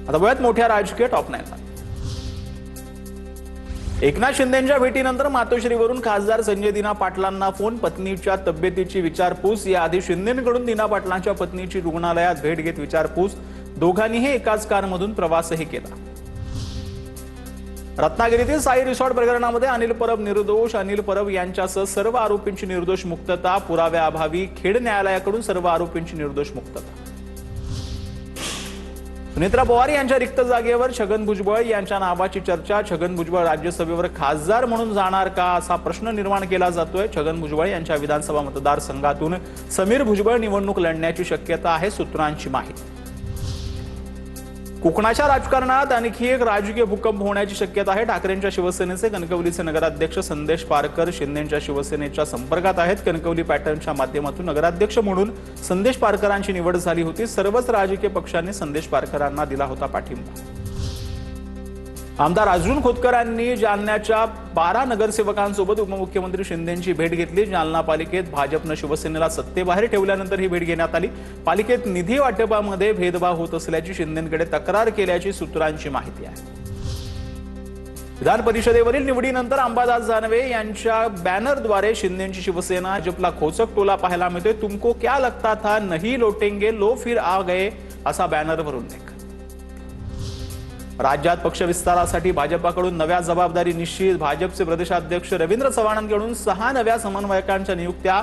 आता वयात मोठ्या राजकीय टॉप 9 ला एकनाथ शिंदेंच्या भेटीनंतर मातोश्रीवरून खासदार संजय दिना पाटलांना फोन, पत्नीच्या तब्येतीची विचारपूस। याआधी शिंदेंकडून दिना पाटलांच्या पत्नीची रुग्णालयात भेट घेत विचारपूस। दोघांनीही एकाच कारमधून प्रवासही केला। रत्नागिरीतील साई रिसॉर्ट प्रकरणामध्ये अनिल परब निर्दोष, अनिल परब यांच्यासह सर्व आरोपींची निर्दोष मुक्तता। पुराव्याअभावी खेड न्यायालयाकडून सर्व आरोपींची निर्दोष मुक्तता। सुनेत्रा पवार यांच्या रिक्त जागेवर छगन भुजबळ यांच्या नावाची चर्चा। छगन भुजबळ राज्यसभेवर खासदार म्हणून जाणार का, असा प्रश्न निर्माण केला जातोय। छगन भुजबळ यांच्या विधानसभा मतदारसंघातून समीर भुजबळ निवडणूक लढण्याची शक्यता आहे, सूत्रांची माहिती। कोकणाच्या राजकारणात आणखी एक राजकीय भूकंप होण्याची शक्यता आहे। ठाकरेंच्या शिवसेनेचे कणकवलीचे नगराध्यक्ष संदेश पारकर शिंदेंच्या शिवसेनेच्या संपर्कात आहेत। कणकवली पॅटर्नच्या माध्यमातून नगराध्यक्ष म्हणून संदेश पारकरांची निवड झाली होती। सर्वच राजकीय पक्षांनी संदेश पारकरांना दिला होता पाठिंबा। आमदार अर्जुन खोतकरांनी जालन्याच्या 12 नगरसेवकांसोबत उपमुख्यमंत्री शिंदेंची भेट घेतली। जालना पालिकेत भाजपनं शिवसेनेला सत्तेबाहेर ठेवल्यानंतर ही भेट घेण्यात आली। पालिकेत निधी वाटपामध्ये भेदभाव होत असल्याची शिंदेंकडे तक्रार केल्याची सूत्रांची माहिती आहे। विधान परिषदेवरील निवडीनंतर अंबादास दानवे यांच्या बॅनरद्वारे शिंदेंची शिवसेना भाजपला खोचक टोला पाहायला मिळतोय। तुमको क्या लगता था नहीं लौटेंगे लो फिर आ गए, असा बॅनरवर उल्लेख। राज्यात पक्ष विस्तारासाठी भाजपाकडून नव्या जबाबदारी निश्चित। भाजपचे प्रदेशाध्यक्ष रवींद्र चव्हाणांकडून 6 नव्या समन्वयकांच्या नियुक्त्या।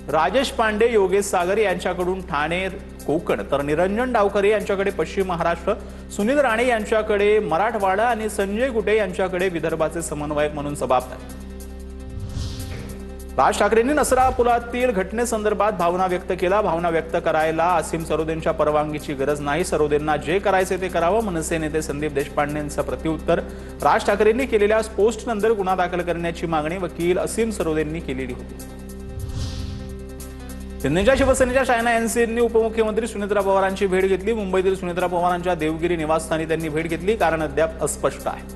राजेश पांडे, योगेश सागर यांच्याकडून ठाणे कोकण, तर निरंजन डावखरे यांच्याकडे पश्चिम महाराष्ट्र, सुनील राणे यांच्याकडे मराठवाडा आणि संजय कुटे यांच्याकडे विदर्भाचे समन्वयक म्हणून जबाबदारी। राज ठाकरेंनी नसरा पुलातील घटनेसंदर्भात भावना व्यक्त केला। भावना व्यक्त करायला असीम सरोदेंच्या परवानगीची गरज नाही, सरोदेंना जे करायचे ते करावं। मनसे नेते संदीप देशपांडेंचं प्रत्युत्तर। राज ठाकरेंनी केलेल्या पोस्टनंतर गुन्हा दाखल करण्याची मागणी वकील असीम सरोदेंनी केलेली होती। शिंदेच्या शिवसेनेच्या शायना यांनी उपमुख्यमंत्री सुनेत्रा पवारांची भेट घेतली। मुंबईतील सुनेत्रा पवारांच्या देवगिरी निवासस्थानी त्यांनी भेट घेतली, कारण अद्याप अस्पष्ट आहे।